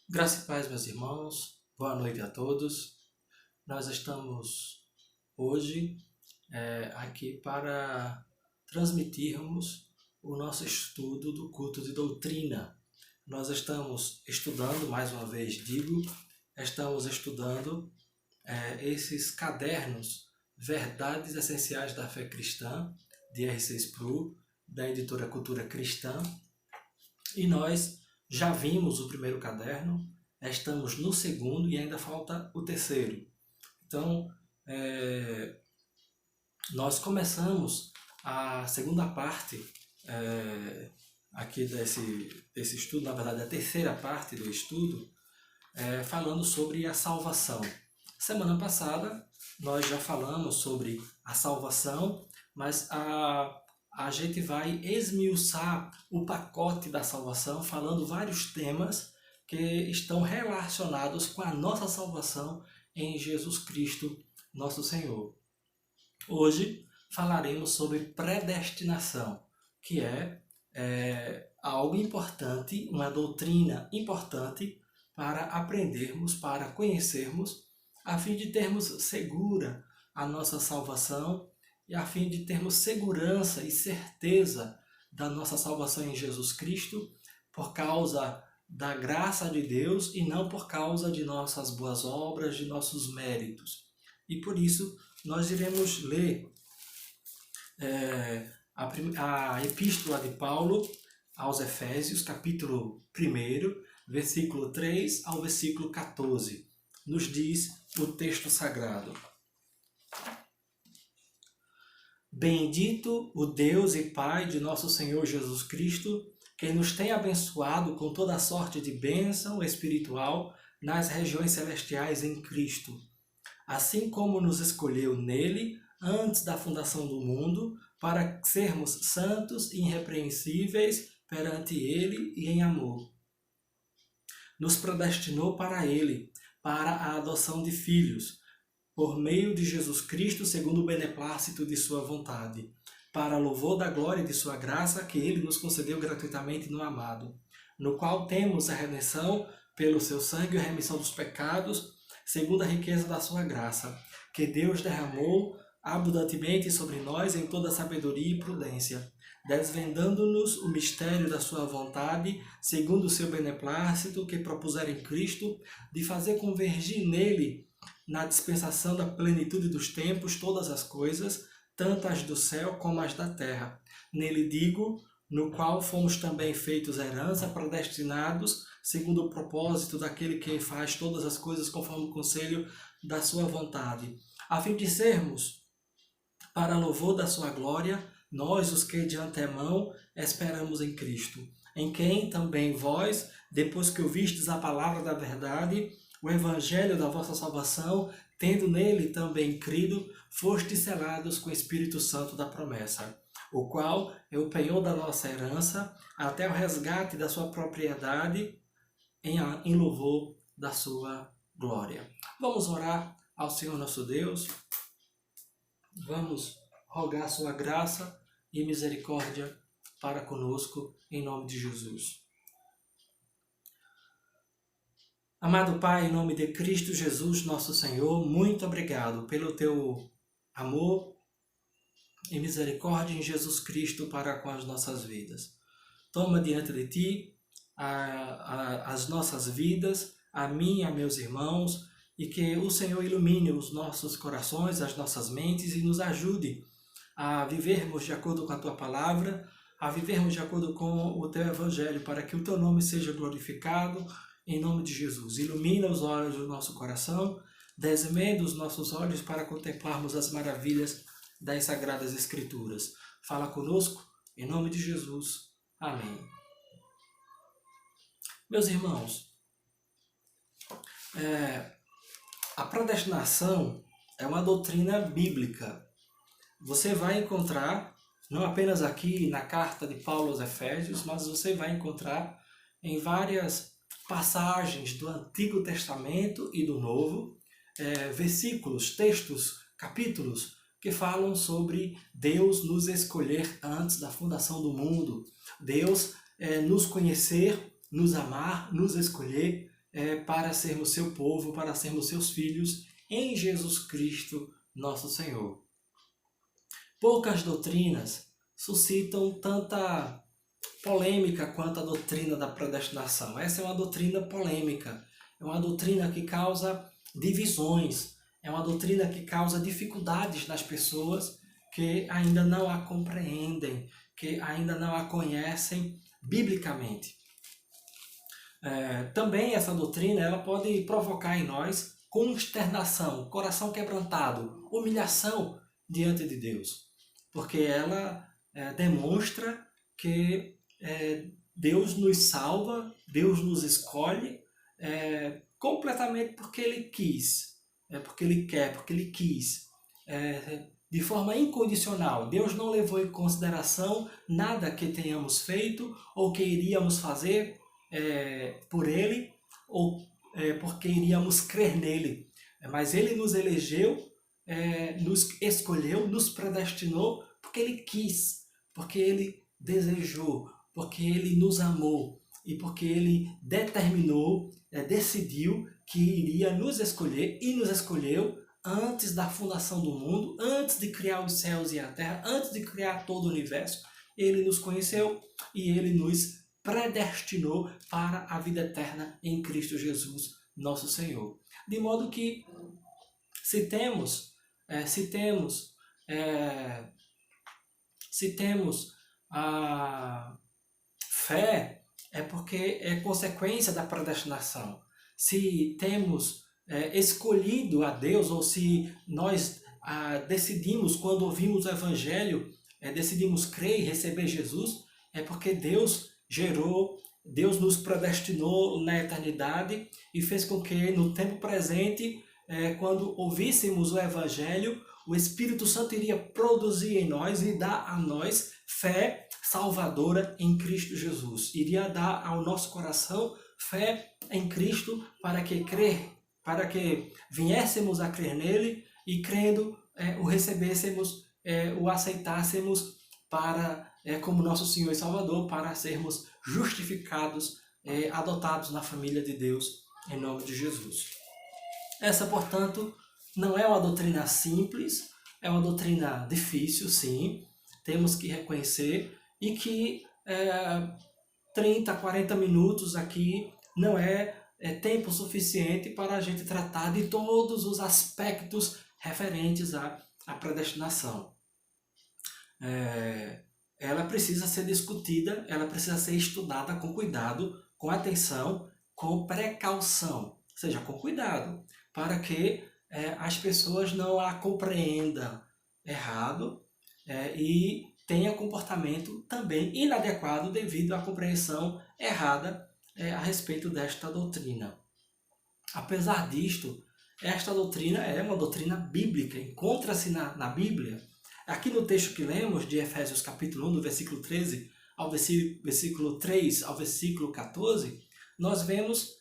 Graça e paz, meus irmãos. Boa noite a todos. Nós estamos hoje aqui para transmitirmos o nosso estudo do culto de doutrina. Nós estamos estudando, mais uma vez digo, estamos estudando esses cadernos Verdades Essenciais da Fé Cristã, de R6 Pro, da editora Cultura Cristã. E nós já vimos o primeiro caderno, estamos no segundo e ainda falta o terceiro. Então, nós começamos a segunda parte aqui desse estudo, na verdade a terceira parte do estudo, falando sobre a salvação. Semana passada nós já falamos sobre a salvação, mas a gente vai esmiuçar o pacote da salvação, falando vários temas que estão relacionados com a nossa salvação em Jesus Cristo, nosso Senhor. Hoje falaremos sobre predestinação, que é algo importante, uma doutrina importante para aprendermos, para conhecermos, a fim de termos segura a nossa salvação e a fim de termos segurança e certeza da nossa salvação em Jesus Cristo, por causa da graça de Deus e não por causa de nossas boas obras, de nossos méritos. E por isso nós iremos ler a epístola de Paulo aos Efésios, capítulo 1, versículo 3 ao versículo 14. Nos diz o texto sagrado: Bendito o Deus e Pai de nosso Senhor Jesus Cristo, que nos tem abençoado com toda sorte de bênção espiritual nas regiões celestiais em Cristo, assim como nos escolheu nele antes da fundação do mundo, para sermos santos e irrepreensíveis perante ele e em amor. Nos predestinou para ele, para a adoção de filhos, por meio de Jesus Cristo, segundo o beneplácito de sua vontade, para louvor da glória de sua graça, que ele nos concedeu gratuitamente no amado, no qual temos a redenção pelo seu sangue e a remissão dos pecados, segundo a riqueza da sua graça, que Deus derramou abundantemente sobre nós em toda sabedoria e prudência, desvendando-nos o mistério da sua vontade, segundo o seu beneplácito, que propusera em Cristo, de fazer convergir nele, na dispensação da plenitude dos tempos, todas as coisas, tanto as do céu como as da terra. Nele digo, no qual fomos também feitos herança, predestinados, segundo o propósito daquele que faz todas as coisas conforme o conselho da sua vontade, a fim de sermos, para louvor da sua glória, nós os que de antemão esperamos em Cristo, em quem também vós, depois que ouvistes a palavra da verdade, o evangelho da vossa salvação, tendo nele também crido, fostes selados com o Espírito Santo da promessa, o qual é o penhor da nossa herança, até o resgate da sua propriedade, em louvor da sua glória. Vamos orar ao Senhor nosso Deus. Vamos rogar sua graça e misericórdia para conosco, em nome de Jesus. Amado Pai, em nome de Cristo Jesus, nosso Senhor, muito obrigado pelo teu amor e misericórdia em Jesus Cristo para com as nossas vidas. Toma diante de Ti as nossas vidas, a mim e a meus irmãos, e que o Senhor ilumine os nossos corações, as nossas mentes e nos ajude a vivermos de acordo com a Tua Palavra, a vivermos de acordo com o Teu Evangelho, para que o Teu nome seja glorificado, em nome de Jesus. Ilumina os olhos do nosso coração, desmenda os nossos olhos para contemplarmos as maravilhas das Sagradas Escrituras. Fala conosco, em nome de Jesus. Amém. Meus irmãos, a predestinação é uma doutrina bíblica. Você vai encontrar, não apenas aqui na carta de Paulo aos Efésios, mas você vai encontrar em várias passagens do Antigo Testamento e do Novo, versículos, textos, capítulos que falam sobre Deus nos escolher antes da fundação do mundo, Deus nos conhecer, nos amar, nos escolher para sermos seu povo, para sermos seus filhos em Jesus Cristo, nosso Senhor. Poucas doutrinas suscitam tanta polêmica quanto a doutrina da predestinação. Essa é uma doutrina polêmica, é uma doutrina que causa divisões, é uma doutrina que causa dificuldades nas pessoas que ainda não a compreendem, que ainda não a conhecem biblicamente. Também essa doutrina ela pode provocar em nós consternação, coração quebrantado, humilhação diante de Deus, porque ela demonstra que Deus nos salva, Deus nos escolhe completamente porque Ele quis, porque Ele quer, porque Ele quis, de forma incondicional. Deus não levou em consideração nada que tenhamos feito ou que iríamos fazer por Ele ou porque iríamos crer nele. Mas Ele nos elegeu, nos escolheu, nos predestinou porque Ele quis, porque Ele desejou, porque Ele nos amou e porque Ele determinou, decidiu que iria nos escolher e nos escolheu antes da fundação do mundo, antes de criar os céus e a terra, antes de criar todo o universo. Ele nos conheceu e Ele nos predestinou para a vida eterna em Cristo Jesus, nosso Senhor. De modo que, se temos a fé, é porque é consequência da predestinação. Se temos escolhido a Deus, ou se nós decidimos, quando ouvimos o Evangelho, decidimos crer e receber Jesus, é porque Deus gerou, Deus nos predestinou na eternidade e fez com que no tempo presente, quando ouvíssemos o Evangelho, o Espírito Santo iria produzir em nós e dar a nós fé salvadora em Cristo Jesus. Iria dar ao nosso coração fé em Cristo para que viéssemos a crer nele e crendo o recebêssemos, o aceitássemos como nosso Senhor e Salvador, para sermos justificados, adotados na família de Deus, em nome de Jesus. Essa, portanto, não é uma doutrina simples, é uma doutrina difícil, sim, temos que reconhecer, e que 30, 40 minutos aqui não é tempo suficiente para a gente tratar de todos os aspectos referentes à predestinação. Ela precisa ser discutida, ela precisa ser estudada com cuidado, com atenção, com precaução, ou seja, com cuidado, para que as pessoas não a compreendam errado e tenha comportamento também inadequado devido à compreensão errada a respeito desta doutrina. Apesar disto, esta doutrina é uma doutrina bíblica, encontra-se na Bíblia. Aqui no texto que lemos de Efésios capítulo 1, do versículo 13 ao versículo 3 ao versículo 14, nós vemos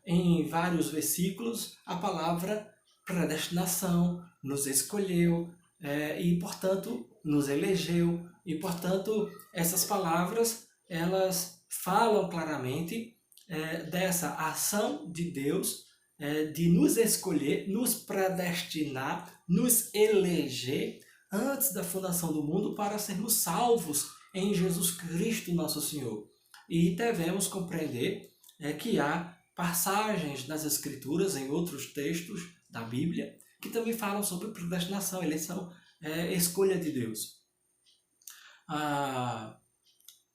em vários versículos a palavra predestinação, nos escolheu e, portanto, nos elegeu. E, portanto, essas palavras, elas falam claramente dessa ação de Deus de nos escolher, nos predestinar, nos eleger antes da fundação do mundo para sermos salvos em Jesus Cristo, nosso Senhor. E devemos compreender que há passagens nas Escrituras, em outros textos da Bíblia, que também falam sobre predestinação, eleição, escolha de Deus.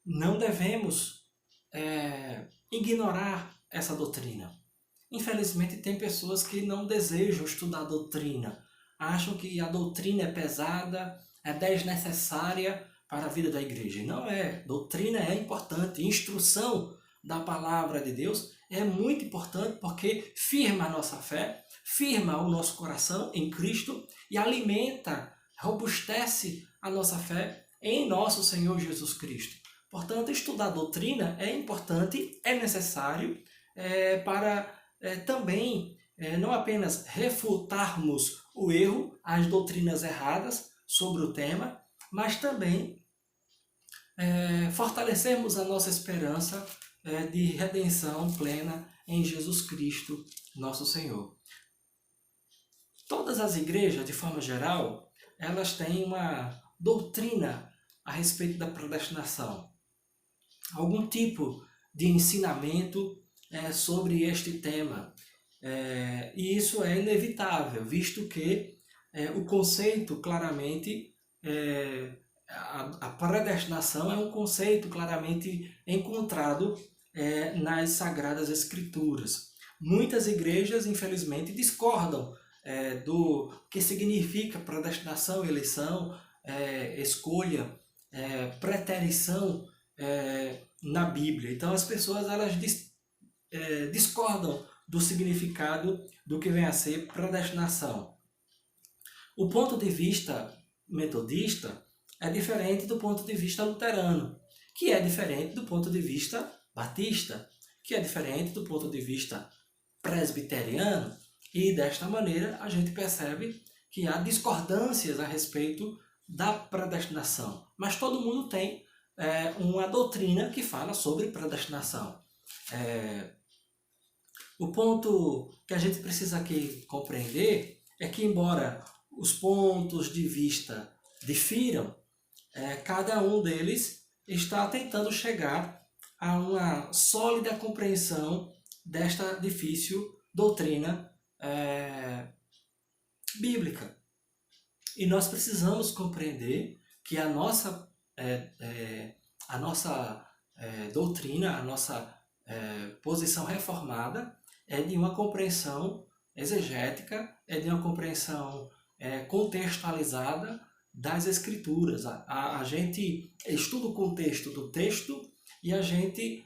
Não devemos ignorar essa doutrina. Infelizmente, tem pessoas que não desejam estudar a doutrina, acham que a doutrina é pesada, é desnecessária para a vida da igreja. Não é. Doutrina é importante. Instrução da palavra de Deus é muito importante porque firma a nossa fé, firma o nosso coração em Cristo e alimenta, robustece a nossa fé em nosso Senhor Jesus Cristo. Portanto, estudar a doutrina é importante, é necessário para também não apenas refutarmos o erro, as doutrinas erradas sobre o tema, mas também fortalecermos a nossa esperança de redenção plena em Jesus Cristo, nosso Senhor. Todas as igrejas, de forma geral, elas têm uma doutrina a respeito da predestinação. Algum tipo de ensinamento sobre este tema. E isso é inevitável, visto que o conceito claramente, a predestinação é um conceito claramente encontrado nas Sagradas Escrituras. Muitas igrejas, infelizmente, discordam do que significa predestinação, eleição, escolha, preterição na Bíblia. Então as pessoas elas discordam do significado do que vem a ser predestinação. O ponto de vista metodista é diferente do ponto de vista luterano, que é diferente do ponto de vista batista, que é diferente do ponto de vista presbiteriano, e desta maneira a gente percebe que há discordâncias a respeito da predestinação. Mas todo mundo tem uma doutrina que fala sobre predestinação. O ponto que a gente precisa aqui compreender é que, embora os pontos de vista difiram, cada um deles está tentando chegar a uma sólida compreensão desta difícil doutrina bíblica. E nós precisamos compreender que a nossa doutrina, a nossa posição reformada é de uma compreensão exegética, é de uma compreensão contextualizada das Escrituras. A gente estuda o contexto do texto e a gente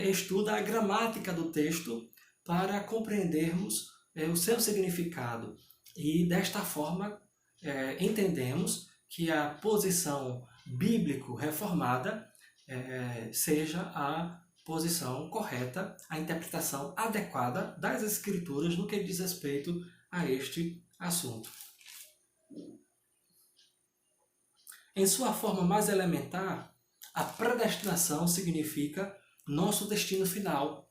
estuda a gramática do texto para compreendermos o seu significado. E desta forma entendemos que a posição bíblico-reformada seja a posição correta, a interpretação adequada das Escrituras no que diz respeito a este assunto. Em sua forma mais elementar, a predestinação significa nosso destino final,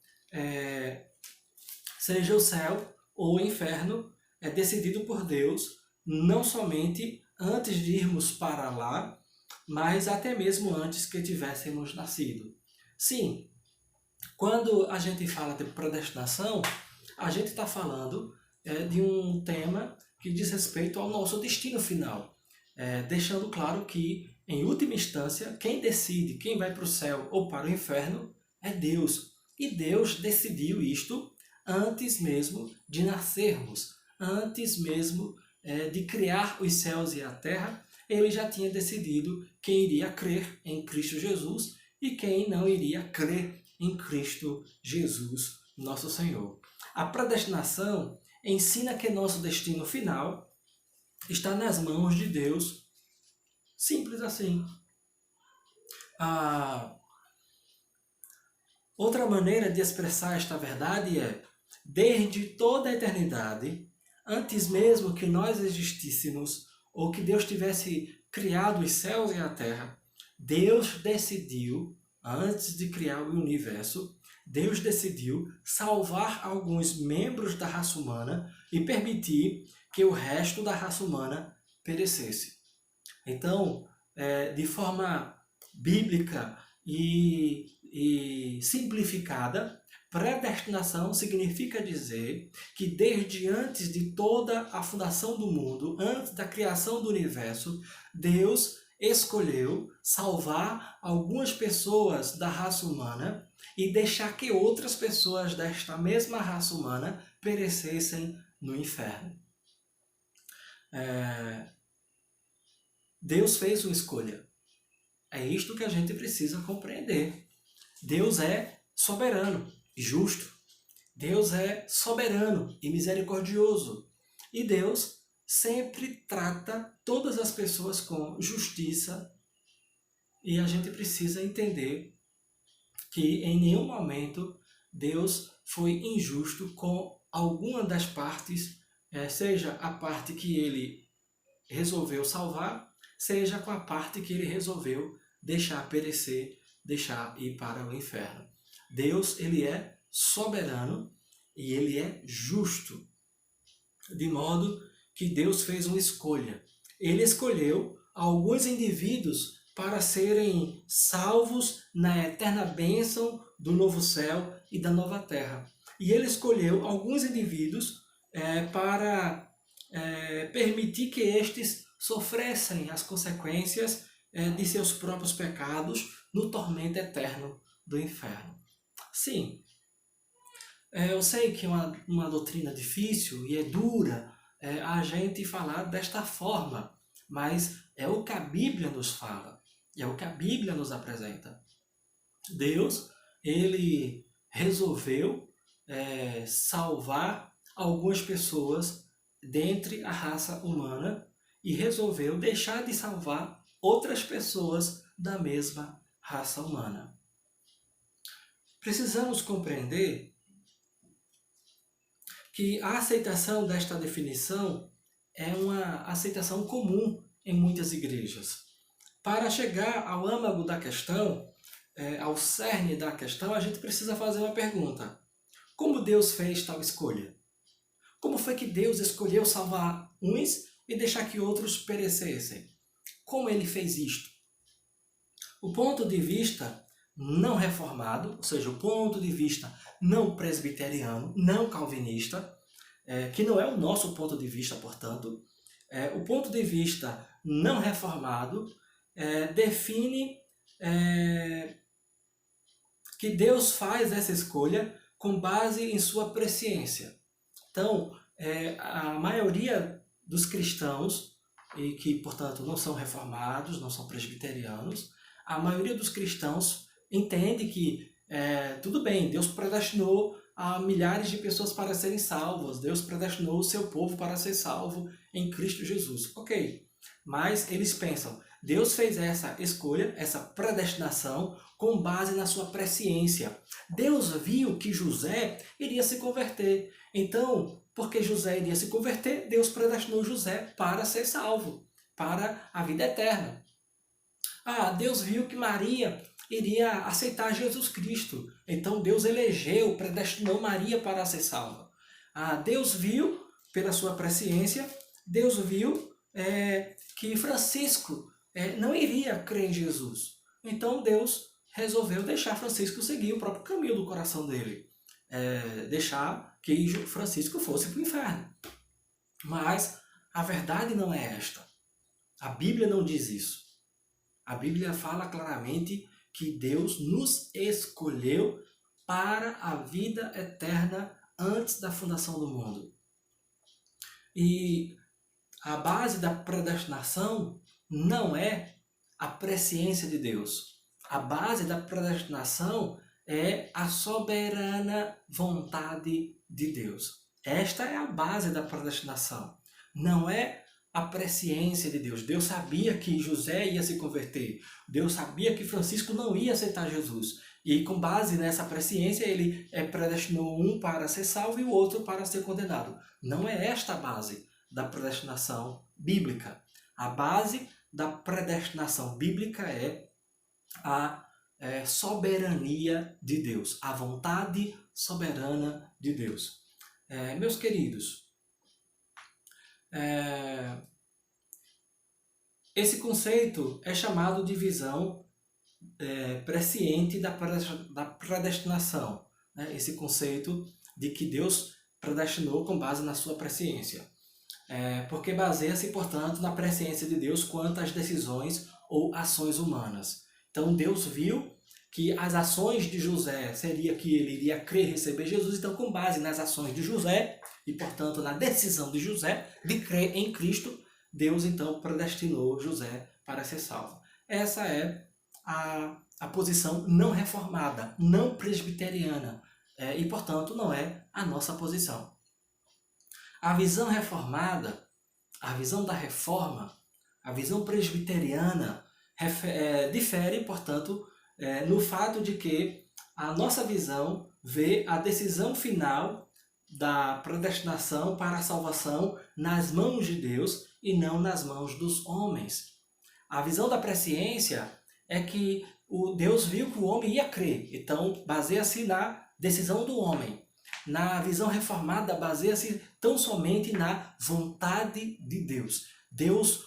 seja o céu ou o inferno, é decidido por Deus, não somente antes de irmos para lá, mas até mesmo antes que tivéssemos nascido. Sim, quando a gente fala de predestinação, a gente está falando de um tema que diz respeito ao nosso destino final, deixando claro que, em última instância, quem decide quem vai para o céu ou para o inferno é Deus. E Deus decidiu isto antes mesmo de nascermos, antes mesmo de criar os céus e a terra. Ele já tinha decidido quem iria crer em Cristo Jesus e quem não iria crer em Cristo Jesus, nosso Senhor. A predestinação ensina que nosso destino final está nas mãos de Deus. Simples assim. Outra maneira de expressar esta verdade é: desde toda a eternidade, antes mesmo que nós existíssemos, ou que Deus tivesse criado os céus e a terra, Deus decidiu, antes de criar o universo, Deus decidiu salvar alguns membros da raça humana e permitir que o resto da raça humana perecesse. Então, de forma bíblica e simplificada, predestinação significa dizer que desde antes de toda a fundação do mundo, antes da criação do universo, Deus escolheu salvar algumas pessoas da raça humana e deixar que outras pessoas desta mesma raça humana perecessem no inferno. Deus fez uma escolha. É isto que a gente precisa compreender. Deus é soberano e justo. Deus é soberano e misericordioso. E Deus sempre trata todas as pessoas com justiça. E a gente precisa entender que em nenhum momento Deus foi injusto com alguma das partes, seja a parte que ele resolveu salvar, seja com a parte que ele resolveu deixar perecer, deixar ir para o inferno. Deus, ele é soberano e ele é justo. De modo que Deus fez uma escolha. Ele escolheu alguns indivíduos para serem salvos na eterna bênção do novo céu e da nova terra. E ele escolheu alguns indivíduos para permitir que estes sofressem as consequências de seus próprios pecados no tormento eterno do inferno. Sim, eu sei que é uma doutrina difícil e é dura a gente falar desta forma, mas é o que a Bíblia nos fala, é o que a Bíblia nos apresenta. Deus, ele resolveu salvar algumas pessoas dentre a raça humana e resolveu deixar de salvar outras pessoas da mesma raça humana. Precisamos compreender que a aceitação desta definição é uma aceitação comum em muitas igrejas. Para chegar ao âmago da questão, ao cerne da questão, a gente precisa fazer uma pergunta. Como Deus fez tal escolha? Como foi que Deus escolheu salvar uns e deixar que outros perecessem? Como ele fez isto? O ponto de vista não reformado, ou seja, o ponto de vista não presbiteriano, não calvinista, que não é o nosso ponto de vista, portanto, o ponto de vista não reformado define que Deus faz essa escolha com base em sua presciência. Então, a maioria dos cristãos, e que, portanto, não são reformados, não são presbiterianos, a maioria dos cristãos entende que, tudo bem, Deus predestinou a milhares de pessoas para serem salvas, Deus predestinou o seu povo para ser salvo em Cristo Jesus. Ok, mas eles pensam, Deus fez essa escolha, essa predestinação, com base na sua presciência. Deus viu que José iria se converter. Então, porque José iria se converter, Deus predestinou José para ser salvo, para a vida eterna. Deus viu que Maria iria aceitar Jesus Cristo. Então Deus elegeu, predestinou Maria para ser salva. Deus viu, pela sua presciência, Deus viu que Francisco não iria crer em Jesus. Então Deus resolveu deixar Francisco seguir o próprio caminho do coração dele. Deixar que Francisco fosse para o inferno. Mas a verdade não é esta. A Bíblia não diz isso. A Bíblia fala claramente que Deus nos escolheu para a vida eterna antes da fundação do mundo. E a base da predestinação não é a presciência de Deus. A base da predestinação é a soberana vontade de Deus. Esta é a base da predestinação. Não é a presciência de Deus. Deus sabia que José ia se converter. Deus sabia que Francisco não ia aceitar Jesus. E com base nessa presciência, ele predestinou um para ser salvo e o outro para ser condenado. Não é esta a base da predestinação bíblica. A base da predestinação bíblica é a soberania de Deus, a vontade soberana de Deus. Meus queridos, esse conceito é chamado de visão presciente da predestinação. Esse conceito de que Deus predestinou com base na sua presciência. Porque baseia-se, portanto, na presciência de Deus quanto às decisões ou ações humanas. Então Deus viu que as ações de José seria que ele iria crer e receber Jesus. Então, com base nas ações de José e, portanto, na decisão de José de crer em Cristo, Deus, então, predestinou José para ser salvo. Essa é a posição não reformada, não presbiteriana, e, portanto, não é a nossa posição. A visão reformada, a visão da reforma, a visão presbiteriana difere, portanto, no fato de que a nossa visão vê a decisão final da predestinação para a salvação nas mãos de Deus e não nas mãos dos homens. A visão da presciência é que Deus viu que o homem ia crer. Então, baseia-se na decisão do homem. Na visão reformada, baseia-se tão somente na vontade de Deus. Deus,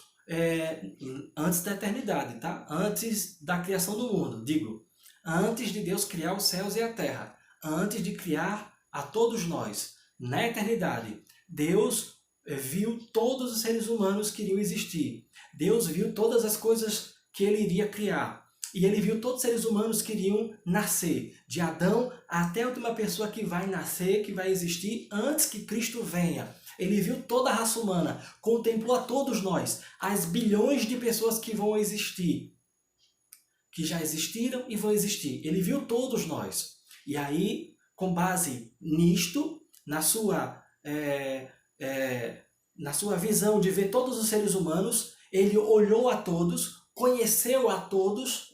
antes da eternidade, tá? Antes da criação do mundo, digo. Antes de Deus criar os céus e a terra. Antes de criar a todos nós. Na eternidade, Deus viu todos os seres humanos que iriam existir. Deus viu todas as coisas que ele iria criar. E ele viu todos os seres humanos que iriam nascer, de Adão até a última pessoa que vai nascer, que vai existir antes que Cristo venha. Ele viu toda a raça humana, contemplou a todos nós, as bilhões de pessoas que vão existir, que já existiram e vão existir. Ele viu todos nós. E aí, com base nisto, na sua visão de ver todos os seres humanos, ele olhou a todos, conheceu a todos,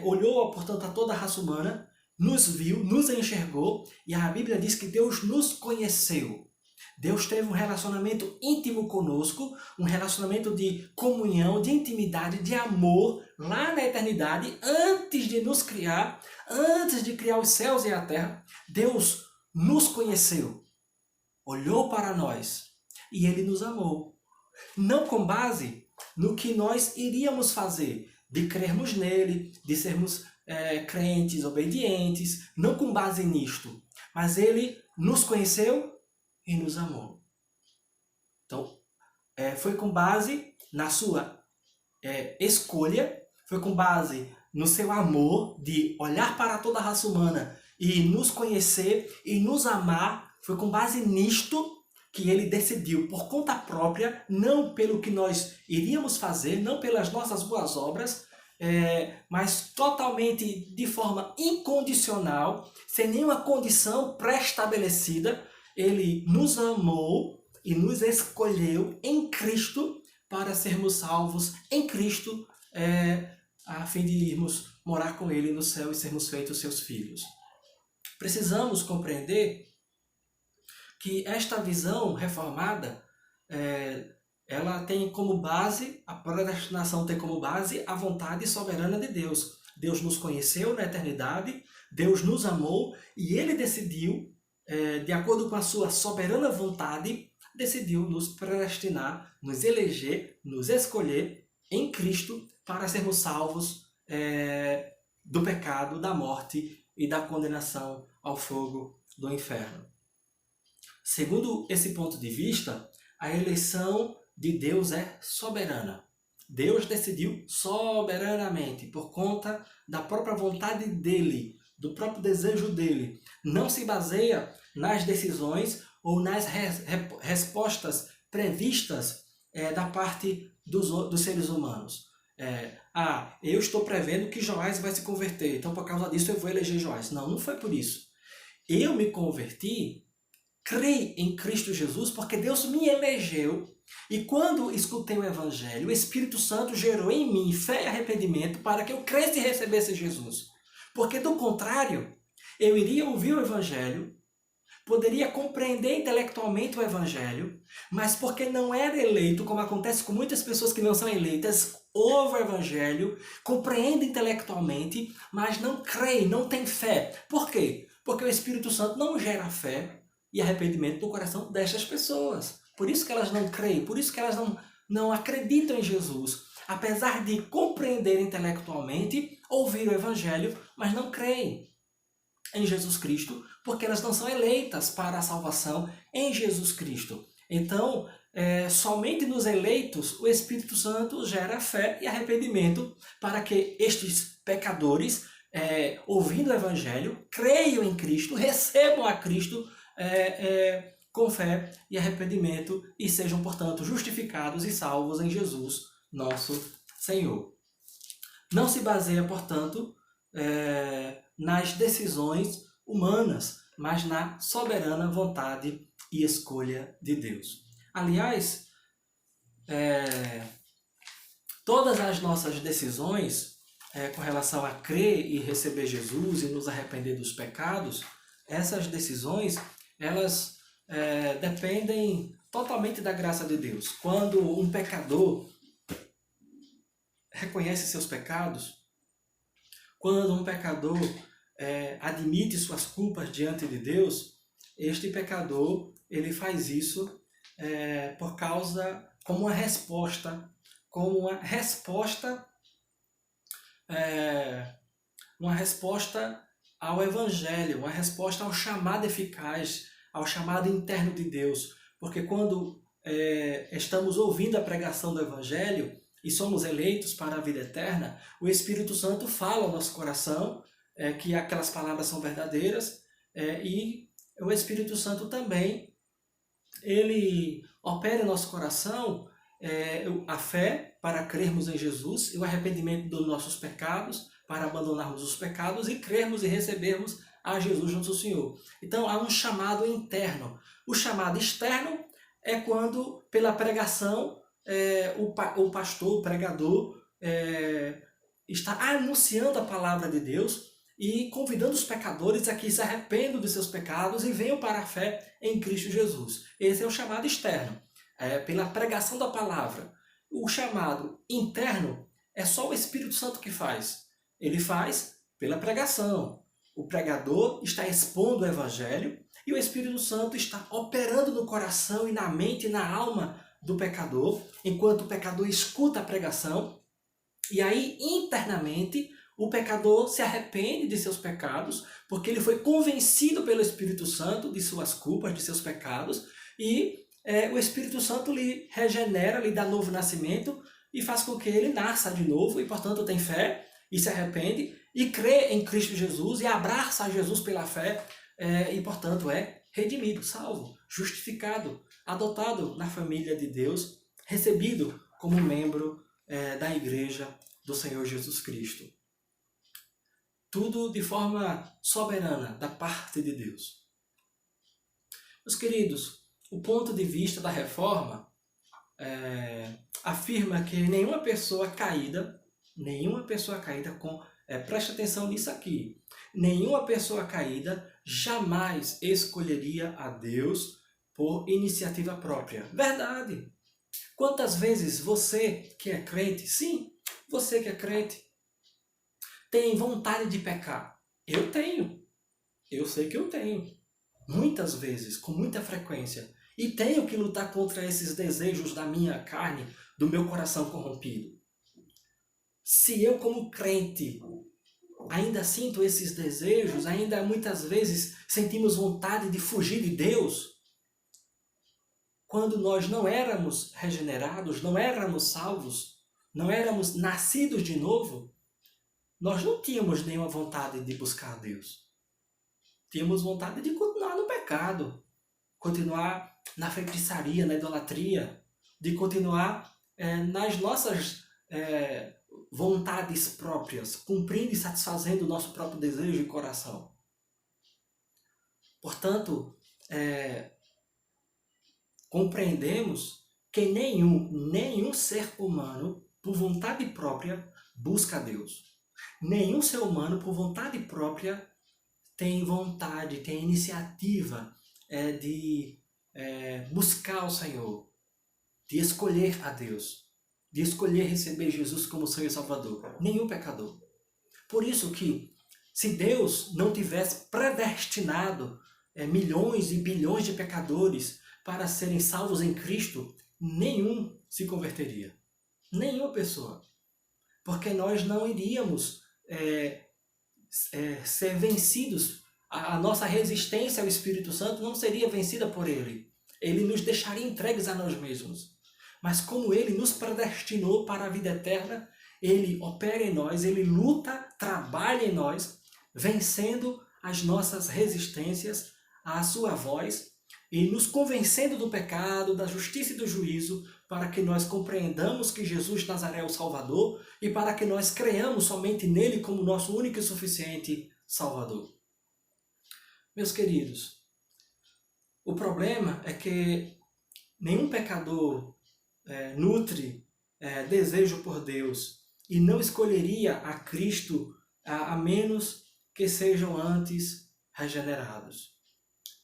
olhou, portanto, a toda a raça humana, nos viu, nos enxergou, e a Bíblia diz que Deus nos conheceu. Deus teve um relacionamento íntimo conosco, um relacionamento de comunhão, de intimidade, de amor, lá na eternidade, antes de nos criar, antes de criar os céus e a terra. Deus nos conheceu, olhou para nós, e Ele nos amou. Não com base no que nós iríamos fazer, de crermos nele, de sermos crentes, obedientes, não com base nisto, mas ele nos conheceu e nos amou. Então, foi com base na sua escolha, foi com base no seu amor de olhar para toda a raça humana e nos conhecer e nos amar, foi com base nisto que ele decidiu por conta própria, não pelo que nós iríamos fazer, não pelas nossas boas obras, mas totalmente de forma incondicional, sem nenhuma condição pré-estabelecida. Ele nos amou e nos escolheu em Cristo para sermos salvos em Cristo, a fim de irmos morar com Ele no céu e sermos feitos seus filhos. Precisamos compreender que esta visão reformada, ela tem como base, a predestinação tem como base a vontade soberana de Deus. Deus nos conheceu na eternidade, Deus nos amou e Ele decidiu, de acordo com a sua soberana vontade, decidiu nos predestinar, nos eleger, nos escolher em Cristo para sermos salvos do pecado, da morte e da condenação ao fogo do inferno. Segundo esse ponto de vista, a eleição de Deus é soberana. Deus decidiu soberanamente, por conta da própria vontade dele, do próprio desejo dele. Não se baseia nas decisões ou nas respostas previstas da parte dos seres humanos. Eu estou prevendo que Joás vai se converter, então por causa disso eu vou eleger Joás. Não, não foi por isso. Eu me converti, creio em Cristo Jesus porque Deus me elegeu, e quando escutei o Evangelho, o Espírito Santo gerou em mim fé e arrependimento para que eu cresça e recebesse Jesus. Porque do contrário, eu iria ouvir o Evangelho, poderia compreender intelectualmente o Evangelho, mas porque não era eleito, como acontece com muitas pessoas que não são eleitas, ouve o Evangelho, compreende intelectualmente, mas não crê, não tem fé. Por quê? Porque o Espírito Santo não gera fé e arrependimento no coração destas pessoas. Por isso que elas não creem, por isso que elas não acreditam em Jesus. Apesar de compreender intelectualmente, ouvir o Evangelho, mas não creem em Jesus Cristo, porque elas não são eleitas para a salvação em Jesus Cristo. Então, somente nos eleitos, o Espírito Santo gera fé e arrependimento para que estes pecadores, ouvindo o Evangelho, creiam em Cristo, recebam a Cristo, com fé e arrependimento e sejam, portanto, justificados e salvos em Jesus, nosso Senhor. Não se baseia, portanto, nas decisões humanas, mas na soberana vontade e escolha de Deus. Aliás, todas as nossas decisões com relação a crer e receber Jesus e nos arrepender dos pecados, essas decisões, elas dependem totalmente da graça de Deus. Quando um pecador reconhece seus pecados, Quando um pecador admite suas culpas diante de Deus, este pecador ele faz isso por causa, como uma resposta ao Evangelho, uma resposta ao chamado eficaz, ao chamado interno de Deus. Porque quando estamos ouvindo a pregação do Evangelho e somos eleitos para a vida eterna, o Espírito Santo fala ao nosso coração que aquelas palavras são verdadeiras e o Espírito Santo também, ele opera em nosso coração a fé para crermos em Jesus e o arrependimento dos nossos pecados, para abandonarmos os pecados e crermos e recebermos a Jesus nosso Senhor. Então há um chamado interno. O chamado externo é quando, pela pregação, o pastor, o pregador, está anunciando a palavra de Deus e convidando os pecadores a que se arrependam de seus pecados e venham para a fé em Cristo Jesus. Esse é o chamado externo, pela pregação da palavra. O chamado interno é só o Espírito Santo que faz. Ele faz pela pregação. O pregador está expondo o Evangelho e o Espírito Santo está operando no coração e na mente e na alma do pecador, enquanto o pecador escuta a pregação. E aí, internamente, o pecador se arrepende de seus pecados, porque ele foi convencido pelo Espírito Santo de suas culpas, de seus pecados, e o Espírito Santo lhe regenera, lhe dá novo nascimento e faz com que ele nasça de novo e, portanto, tem fé e se arrepende e crê em Cristo Jesus e abraça a Jesus pela fé e, portanto, é redimido, salvo, justificado, adotado na família de Deus, recebido como membro da Igreja do Senhor Jesus Cristo. Tudo de forma soberana da parte de Deus. Meus queridos, o ponto de vista da reforma afirma que nenhuma pessoa caída preste atenção nisso aqui, nenhuma pessoa caída jamais escolheria a Deus por iniciativa própria. Verdade. Quantas vezes você que é crente, sim, você que é crente, tem vontade de pecar? Eu tenho. Eu sei que eu tenho. Muitas vezes, com muita frequência. E tenho que lutar contra esses desejos da minha carne, do meu coração corrompido. Se eu, como crente, ainda sinto esses desejos, ainda muitas vezes sentimos vontade de fugir de Deus, quando nós não éramos regenerados, não éramos salvos, não éramos nascidos de novo, nós não tínhamos nenhuma vontade de buscar Deus. Tínhamos vontade de continuar no pecado, continuar na feitiçaria, na idolatria, de continuar nas nossas vontades próprias, cumprindo e satisfazendo o nosso próprio desejo e coração. Portanto, compreendemos que nenhum ser humano, por vontade própria, busca a Deus. Nenhum ser humano, por vontade própria, tem vontade, tem iniciativa de buscar o Senhor, de escolher a Deus, de escolher receber Jesus como Senhor e Salvador. Nenhum pecador. Por isso que, se Deus não tivesse predestinado milhões e bilhões de pecadores para serem salvos em Cristo, nenhum se converteria. Nenhuma pessoa. Porque nós não iríamos ser vencidos. A nossa resistência ao Espírito Santo não seria vencida por Ele. Ele nos deixaria entregues a nós mesmos. Mas como Ele nos predestinou para a vida eterna, Ele opera em nós, Ele luta, trabalha em nós, vencendo as nossas resistências à sua voz e nos convencendo do pecado, da justiça e do juízo, para que nós compreendamos que Jesus de Nazaré é o Salvador e para que nós creiamos somente nele como nosso único e suficiente Salvador. Meus queridos, o problema é que nenhum pecador nutre desejo por Deus e não escolheria a Cristo a menos que sejam antes regenerados.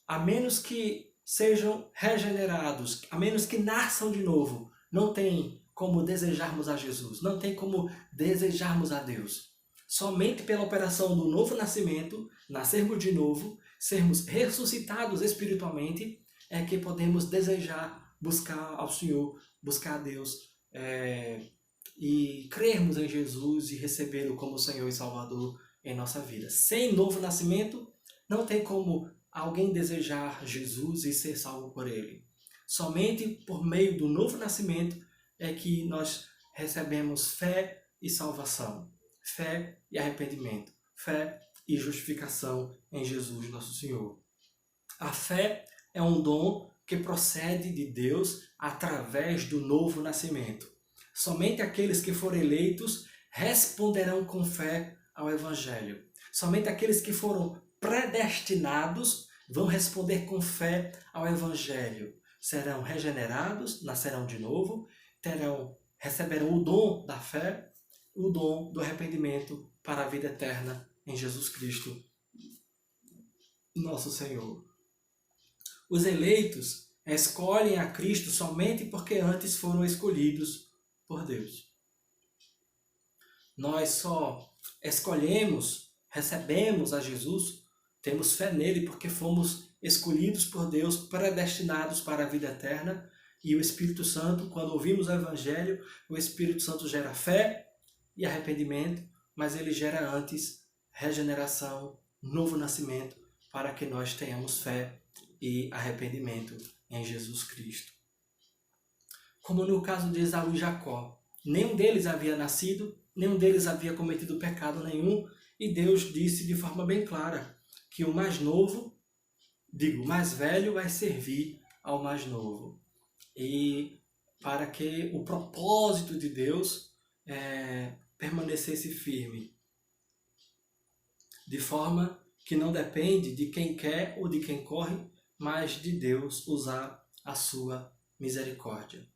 A menos que sejam regenerados, a menos que nasçam de novo, não tem como desejarmos a Jesus, não tem como desejarmos a Deus. Somente pela operação do novo nascimento, nascermos de novo, sermos ressuscitados espiritualmente, é que podemos desejar buscar ao Senhor, buscar a Deus, e crermos em Jesus e recebê-lo como Senhor e Salvador em nossa vida. Sem novo nascimento, não tem como alguém desejar Jesus e ser salvo por Ele. Somente por meio do novo nascimento é que nós recebemos fé e salvação, fé e arrependimento, fé e justificação em Jesus nosso Senhor. A fé é um dom que procede de Deus através do novo nascimento. Somente aqueles que forem eleitos responderão com fé ao Evangelho. Somente aqueles que foram predestinados vão responder com fé ao Evangelho. Serão regenerados, nascerão de novo, receberão o dom da fé, o dom do arrependimento para a vida eterna em Jesus Cristo, nosso Senhor. Os eleitos escolhem a Cristo somente porque antes foram escolhidos por Deus. Nós só escolhemos, recebemos a Jesus, temos fé nele porque fomos escolhidos por Deus, predestinados para a vida eterna. E o Espírito Santo, quando ouvimos o Evangelho, o Espírito Santo gera fé e arrependimento, mas ele gera antes regeneração, novo nascimento, para que nós tenhamos fé e arrependimento em Jesus Cristo. Como no caso de Esaú e Jacó, nenhum deles havia nascido, nenhum deles havia cometido pecado nenhum, e Deus disse de forma bem clara que o mais velho vai servir ao mais novo. E para que o propósito de Deus permanecesse firme, de forma que não depende de quem quer ou de quem corre, mas de Deus usar a sua misericórdia.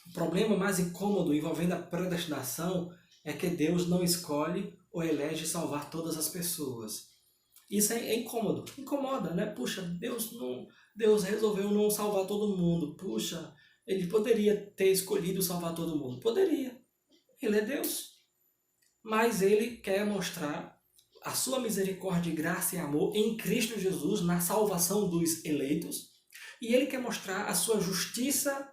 O problema mais incômodo envolvendo a predestinação é que Deus não escolhe ou elege salvar todas as pessoas. Isso é incômodo, incomoda, né? Puxa, Deus resolveu não salvar todo mundo. Puxa, ele poderia ter escolhido salvar todo mundo. Poderia. Ele é Deus. Mas ele quer mostrar a sua misericórdia, graça e amor em Cristo Jesus, na salvação dos eleitos. E ele quer mostrar a sua justiça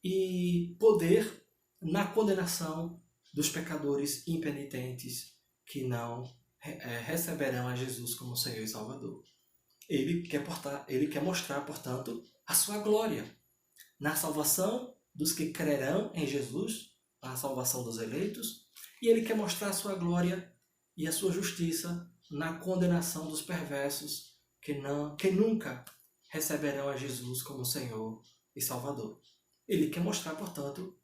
e poder na condenação dos pecadores impenitentes que não receberão a Jesus como Senhor e Salvador. Ele quer mostrar, portanto, a sua glória na salvação dos que crerão em Jesus, na salvação dos eleitos, e ele quer mostrar a sua glória e a sua justiça na condenação dos perversos que nunca receberão a Jesus como Senhor e Salvador. Ele quer mostrar, portanto,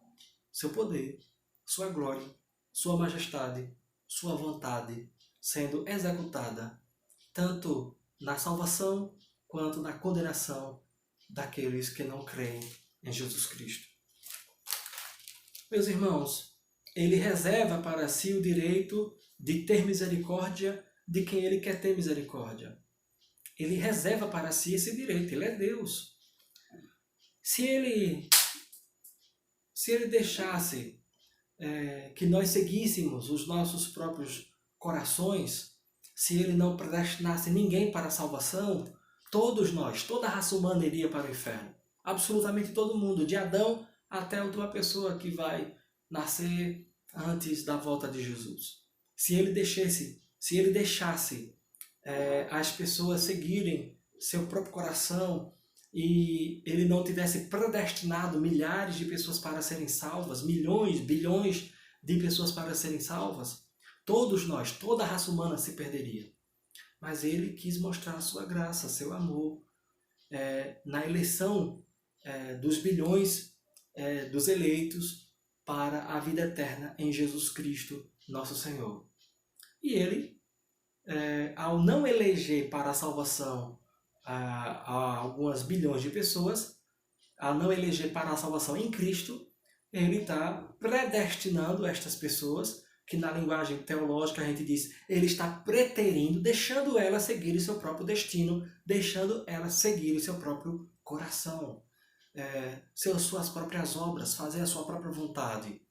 seu poder, sua glória, sua majestade, sua vontade sendo executada tanto na salvação quanto na condenação daqueles que não creem em Jesus Cristo. Meus irmãos, ele reserva para si o direito de ter misericórdia de quem ele quer ter misericórdia. Ele reserva para si esse direito, ele é Deus. Se ele deixasse que nós seguíssemos os nossos próprios corações, se ele não predestinasse ninguém para a salvação, todos nós, toda a raça humana iria para o inferno. Absolutamente todo mundo, de Adão até a última pessoa que vai nascer antes da volta de Jesus. Se ele deixasse as pessoas seguirem seu próprio coração e ele não tivesse predestinado milhares de pessoas para serem salvas, milhões, bilhões de pessoas para serem salvas, todos nós, toda a raça humana se perderia. Mas ele quis mostrar a sua graça, seu amor, na eleição dos bilhões dos eleitos para a vida eterna em Jesus Cristo, nosso Senhor. E ele, ao não eleger para a salvação a algumas bilhões de pessoas, ao não eleger para a salvação em Cristo, ele está predestinando estas pessoas, que na linguagem teológica a gente diz, ele está preterindo, deixando elas seguirem seu próprio destino, deixando elas seguirem seu próprio coração, suas próprias obras, fazer a sua própria vontade.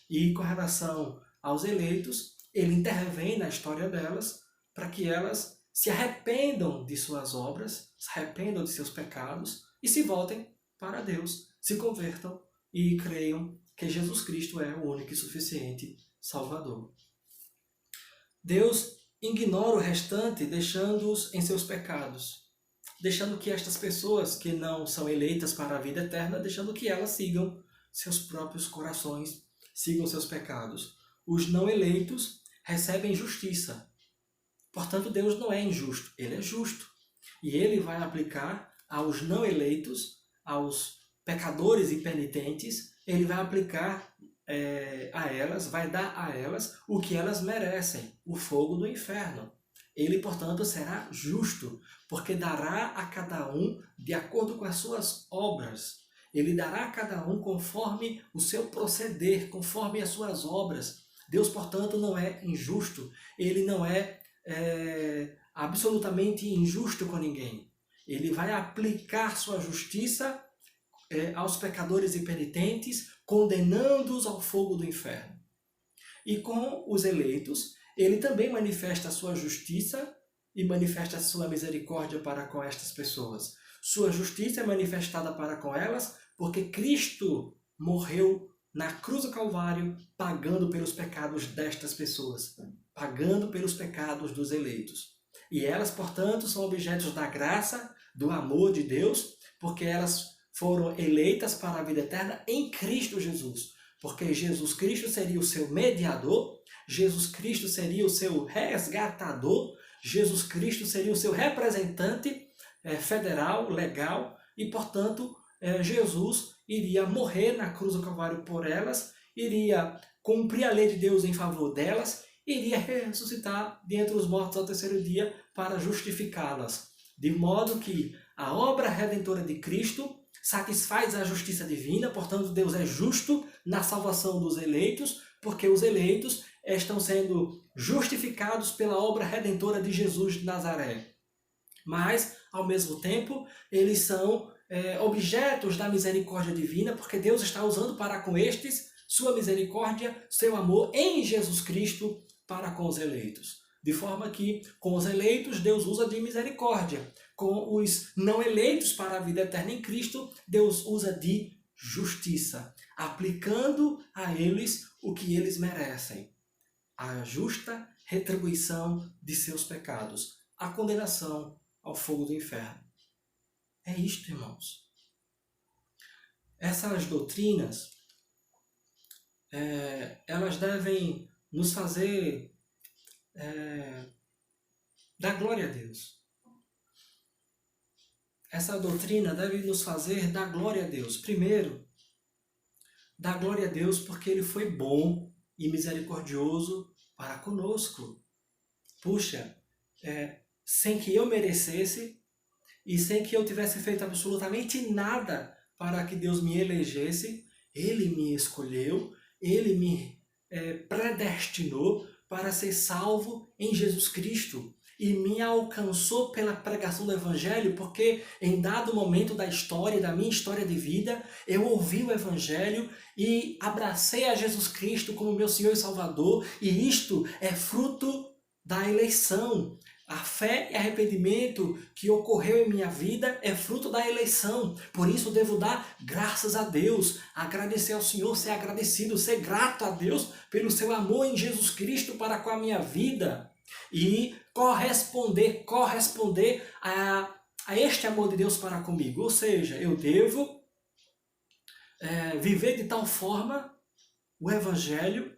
E com relação aos eleitos, ele intervém na história delas para que elas se arrependam de suas obras, se arrependam de seus pecados e se voltem para Deus, se convertam e creiam que Jesus Cristo é o único e suficiente Salvador. Deus ignora o restante, deixando-os em seus pecados, deixando que estas pessoas que não são eleitas para a vida eterna, deixando que elas sigam seus próprios corações, sigam seus pecados. Os não eleitos recebem justiça. Portanto, Deus não é injusto, Ele é justo. E Ele vai aplicar aos não eleitos, aos pecadores e penitentes, Ele vai aplicar a elas, vai dar a elas o que elas merecem, o fogo do inferno. Ele, portanto, será justo, porque dará a cada um de acordo com as suas obras. Ele dará a cada um conforme o seu proceder, conforme as suas obras. Deus, portanto, não é injusto. Ele não é absolutamente injusto com ninguém. Ele vai aplicar sua justiça aos pecadores e penitentes, condenando-os ao fogo do inferno. E com os eleitos, ele também manifesta a sua justiça e manifesta a sua misericórdia para com estas pessoas. Sua justiça é manifestada para com elas porque Cristo morreu na cruz do Calvário, pagando pelos pecados destas pessoas, pagando pelos pecados dos eleitos. E elas, portanto, são objetos da graça, do amor de Deus, porque elas foram eleitas para a vida eterna em Cristo Jesus. Porque Jesus Cristo seria o seu mediador, Jesus Cristo seria o seu resgatador, Jesus Cristo seria o seu representante federal, legal, e, portanto, Jesus iria morrer na cruz do Calvário por elas, iria cumprir a lei de Deus em favor delas, iria ressuscitar dentre os mortos ao terceiro dia para justificá-las. De modo que a obra redentora de Cristo satisfaz a justiça divina, portanto Deus é justo na salvação dos eleitos, porque os eleitos estão sendo justificados pela obra redentora de Jesus de Nazaré. Mas, ao mesmo tempo, eles são objetos da misericórdia divina, porque Deus está usando para com estes sua misericórdia, seu amor em Jesus Cristo para com os eleitos. De forma que, com os eleitos, Deus usa de misericórdia. Com os não eleitos para a vida eterna em Cristo, Deus usa de justiça, aplicando a eles o que eles merecem. A justa retribuição de seus pecados, a condenação ao fogo do inferno. É isto, irmãos. Essas doutrinas, elas devem nos fazer dar glória a Deus. Essa doutrina deve nos fazer dar glória a Deus. Primeiro, dar glória a Deus porque Ele foi bom e misericordioso para conosco. Puxa, sem que eu merecesse e sem que eu tivesse feito absolutamente nada para que Deus me elegesse, Ele me escolheu, Ele me predestinou para ser salvo em Jesus Cristo. E me alcançou pela pregação do Evangelho, porque em dado momento da história, da minha história de vida, eu ouvi o Evangelho e abracei a Jesus Cristo como meu Senhor e Salvador, e isto é fruto da eleição. A fé e arrependimento que ocorreu em minha vida é fruto da eleição. Por isso devo dar graças a Deus, agradecer ao Senhor, ser agradecido, ser grato a Deus pelo seu amor em Jesus Cristo para com a minha vida. E corresponder a este amor de Deus para comigo. Ou seja, eu devo viver de tal forma o Evangelho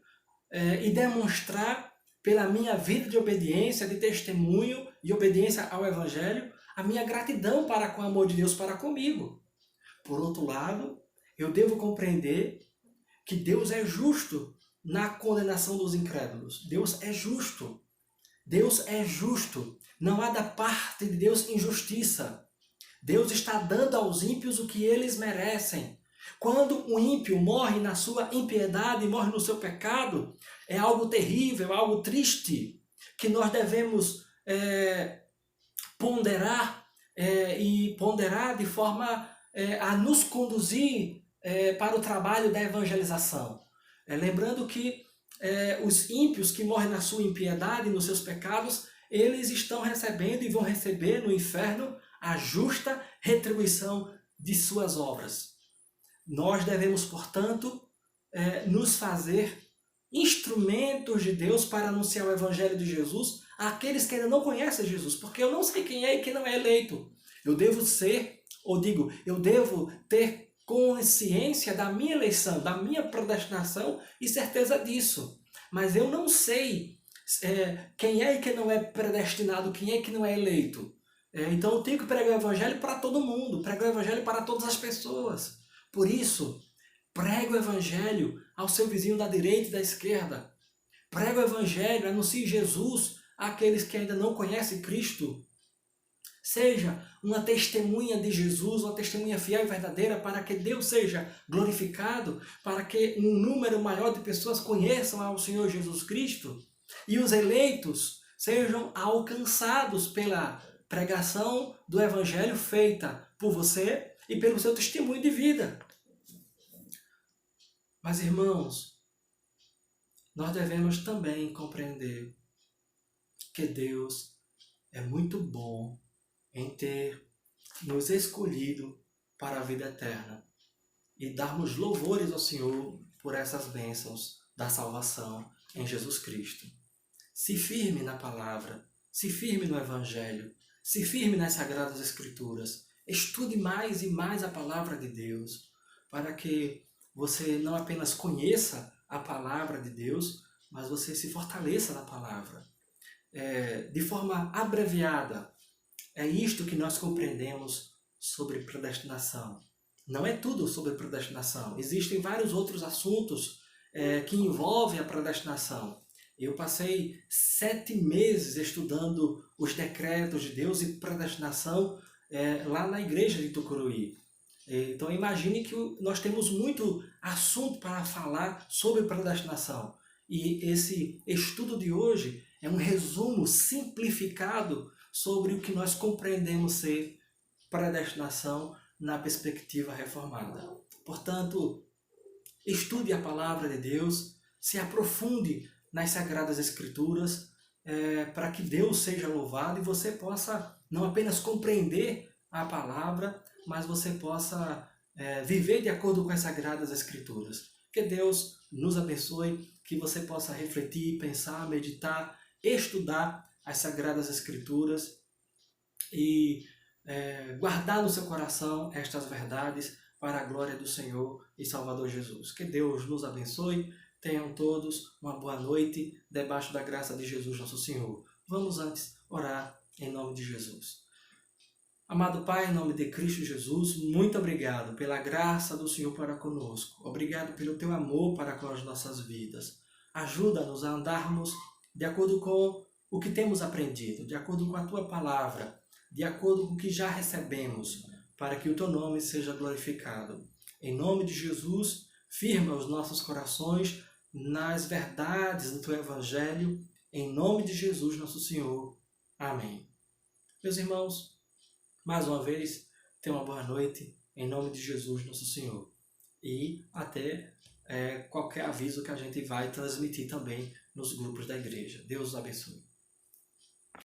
e demonstrar pela minha vida de obediência, de testemunho e obediência ao Evangelho, a minha gratidão para com o amor de Deus para comigo. Por outro lado, eu devo compreender que Deus é justo na condenação dos incrédulos. Deus é justo. Deus é justo. Não há da parte de Deus injustiça. Deus está dando aos ímpios o que eles merecem. Quando o ímpio morre na sua impiedade, morre no seu pecado, é algo terrível, algo triste, que nós devemos ponderar e ponderar de forma a nos conduzir para o trabalho da evangelização. Lembrando que os ímpios que morrem na sua impiedade, nos seus pecados, eles estão recebendo e vão receber no inferno a justa retribuição de suas obras. Nós devemos, portanto, nos fazer instrumentos de Deus para anunciar o Evangelho de Jesus àqueles que ainda não conhecem Jesus, porque eu não sei quem é e quem não é eleito. Eu devo eu devo ter consciência da minha eleição, da minha predestinação e certeza disso. Mas eu não sei quem é e quem não é predestinado, quem é e quem não é eleito. Então eu tenho que pregar o Evangelho para todo mundo, pregar o Evangelho para todas as pessoas. Por isso, pregue o Evangelho ao seu vizinho da direita e da esquerda. Pregue o Evangelho, anuncie Jesus àqueles que ainda não conhecem Cristo. Seja uma testemunha de Jesus, uma testemunha fiel e verdadeira para que Deus seja glorificado, para que um número maior de pessoas conheçam ao Senhor Jesus Cristo e os eleitos sejam alcançados pela pregação do Evangelho feita por você e pelo seu testemunho de vida. Mas, irmãos, nós devemos também compreender que Deus é muito bom em ter nos escolhido para a vida eterna e darmos louvores ao Senhor por essas bênçãos da salvação em Jesus Cristo. Se firme na palavra, se firme no Evangelho, se firme nas Sagradas Escrituras. Estude mais e mais a palavra de Deus, para que você não apenas conheça a palavra de Deus, mas você se fortaleça na palavra. De forma abreviada, é isto que nós compreendemos sobre predestinação. Não é tudo sobre predestinação. Existem vários outros assuntos que envolvem a predestinação. Eu passei 7 meses estudando os decretos de Deus e predestinação lá na igreja de Tucuruí. Então imagine que nós temos muito assunto para falar sobre predestinação. E esse estudo de hoje é um resumo simplificado sobre o que nós compreendemos ser predestinação na perspectiva reformada. Portanto, estude a palavra de Deus, se aprofunde nas Sagradas Escrituras, para que Deus seja louvado e você possa não apenas compreender a palavra, mas você possa viver de acordo com as Sagradas Escrituras. Que Deus nos abençoe, que você possa refletir, pensar, meditar, estudar as Sagradas Escrituras e guardar no seu coração estas verdades para a glória do Senhor e Salvador Jesus. Que Deus nos abençoe. Tenham todos uma boa noite, debaixo da graça de Jesus nosso Senhor. Vamos antes orar em nome de Jesus. Amado Pai, em nome de Cristo Jesus, muito obrigado pela graça do Senhor para conosco. Obrigado pelo Teu amor para com as nossas vidas. Ajuda-nos a andarmos de acordo com o que temos aprendido, de acordo com a Tua palavra, de acordo com o que já recebemos, para que o Teu nome seja glorificado. Em nome de Jesus, firma os nossos corações nas verdades do Teu Evangelho, em nome de Jesus, nosso Senhor. Amém. Meus irmãos, mais uma vez, tenham uma boa noite, em nome de Jesus, nosso Senhor. E até qualquer aviso que a gente vai transmitir também nos grupos da igreja. Deus os abençoe.